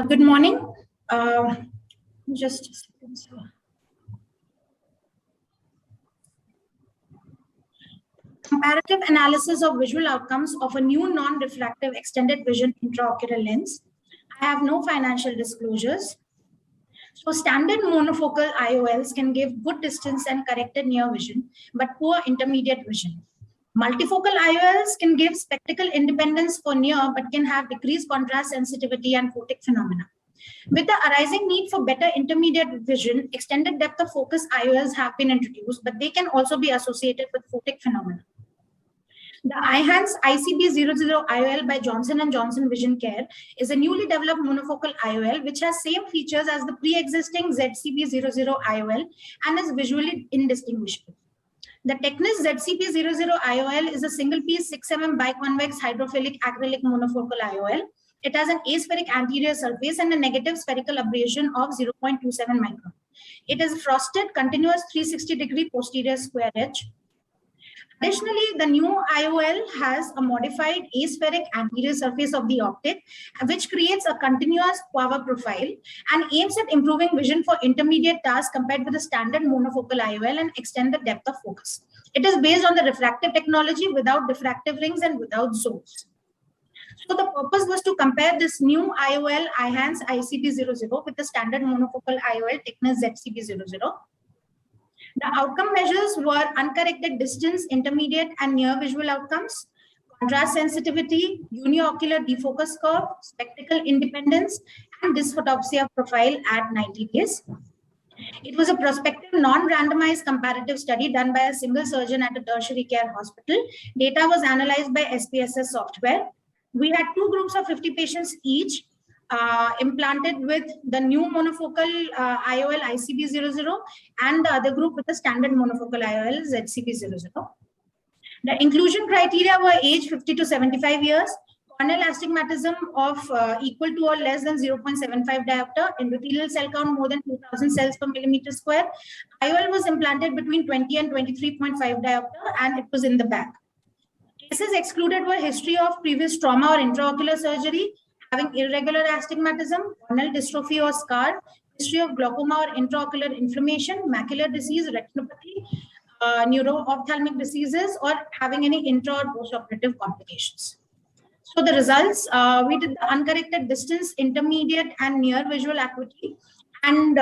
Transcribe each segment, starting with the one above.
Good morning. Just a second, sir. Comparative analysis of visual outcomes of a new non-refractive extended vision intraocular lens. I have no financial disclosures. So standard monofocal IOLs can give good distance and corrected near vision, but poor intermediate vision. Multifocal IOLs can give spectacle independence for near, but can have decreased contrast sensitivity and photic phenomena. With the arising need for better intermediate vision, extended depth of focus IOLs have been introduced, but they can also be associated with photic phenomena. The Eyhance ICB00 IOL by Johnson & Johnson Vision Care is a newly developed monofocal IOL which has same features as the pre-existing ZCB00 IOL and is visually indistinguishable. The Tecnis ZCB00 IOL is a single-piece 6 mm biconvex hydrophilic acrylic monofocal IOL. It has an aspheric anterior surface and a negative spherical aberration of 0.27 micron. It is frosted continuous 360-degree posterior square edge. Additionally, the new IOL has a modified aspheric anterior surface of the optic, which creates a continuous power profile and aims at improving vision for intermediate tasks compared with the standard monofocal IOL and extend the depth of focus. It is based on the refractive technology without diffractive rings and without zones. So the purpose was to compare this new IOL Eyhance ICB00 with the standard monofocal IOL Tecnis ZCB00. The outcome measures were uncorrected distance, intermediate and near visual outcomes, contrast sensitivity, uniocular defocus curve, spectacle independence, and dysphotopsia profile at 90 days. It was a prospective non-randomized comparative study done by a single surgeon at a tertiary care hospital. Data was analyzed by SPSS software. We had two groups of 50 patients each. Implanted with the new monofocal IOL ICB00 and the other group with the standard monofocal IOL ZCB00. The inclusion criteria were age 50 to 75 years, corneal astigmatism of equal to or less than 0.75 diopter, endothelial cell count more than 2000 cells per millimeter square. IOL was implanted between 20 and 23.5 diopter and it was in the back. Cases excluded were history of previous trauma or intraocular surgery, having irregular astigmatism, corneal dystrophy or scar, history of glaucoma or intraocular inflammation, macular disease, retinopathy, neuro-ophthalmic diseases, or having any intra or postoperative complications. So the results, we did the uncorrected distance, intermediate and near visual acuity and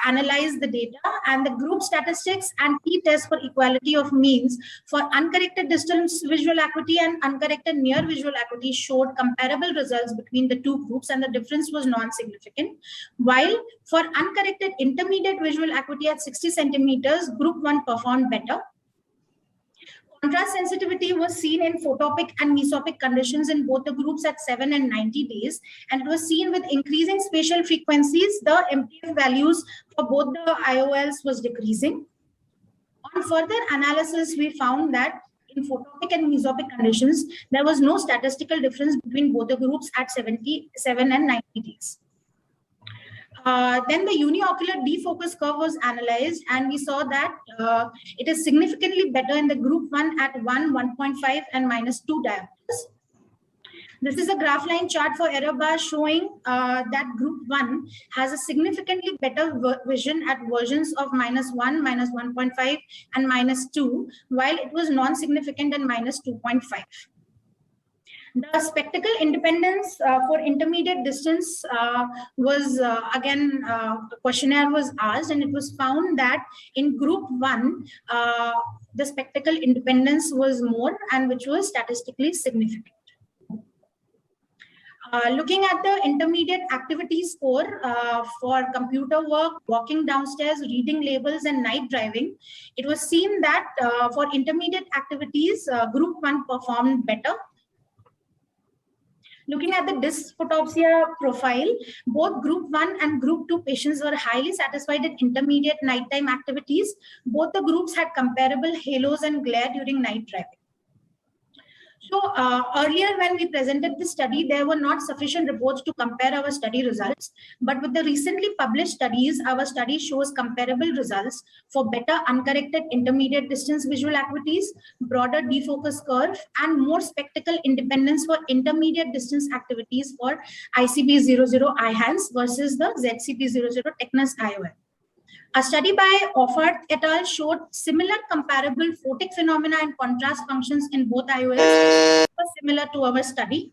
analyzed the data and the group statistics and key tests for equality of means for uncorrected distance visual acuity and uncorrected near visual acuity showed comparable results between the two groups and the difference was non-significant. While for uncorrected intermediate visual acuity at 60 centimeters, group 1 performed better. Contrast sensitivity was seen in photopic and mesopic conditions in both the groups at 7 and 90 days, and it was seen with increasing spatial frequencies. The MTF values for both the IOLs was decreasing. On further analysis, we found that in photopic and mesopic conditions, there was no statistical difference between both the groups at 77 and 90 days. Then the uniocular defocus curve was analyzed and we saw that it is significantly better in the group 1 at 1, 1.5 and -2 diopters. This is a graph line chart for error bar showing that group 1 has a significantly better vision at versions of -1, -1.5 and -2, while it was non-significant at -2.5. The spectacle independence for intermediate distance was again, the questionnaire was asked and it was found that in group 1, the spectacle independence was more and which was statistically significant. Looking at the intermediate activity score for computer work, walking downstairs, reading labels and night driving, it was seen that for intermediate activities, group 1 performed better. Looking at the dysphotopsia profile, both group 1 and group 2 patients were highly satisfied in intermediate nighttime activities. Both the groups had comparable halos and glare during night driving. So earlier when we presented the study, there were not sufficient reports to compare our study results. But with the recently published studies, our study shows comparable results for better uncorrected intermediate distance visual acuities, broader defocus curve, and more spectacle independence for intermediate distance activities for ICP00 IHANS versus the ZCP00 TECNIS IOL. A study by Offord et al. Showed similar comparable photic phenomena and contrast functions in both IOLs, similar to our study.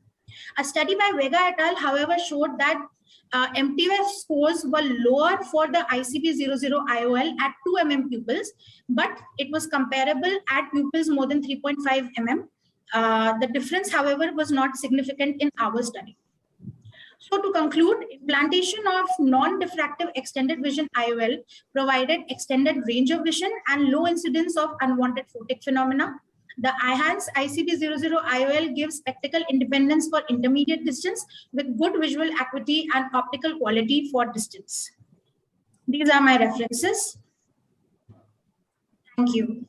A study by Vega et al. However, showed that MTF scores were lower for the ICP00 IOL at 2 mm pupils, but it was comparable at pupils more than 3.5 mm. The difference, however, was not significant in our study. So to conclude, implantation of non-diffractive extended vision IOL provided extended range of vision and low incidence of unwanted photic phenomena. The IHANS ICP00 IOL gives spectacle independence for intermediate distance with good visual acuity and optical quality for distance. These are my references. Thank you.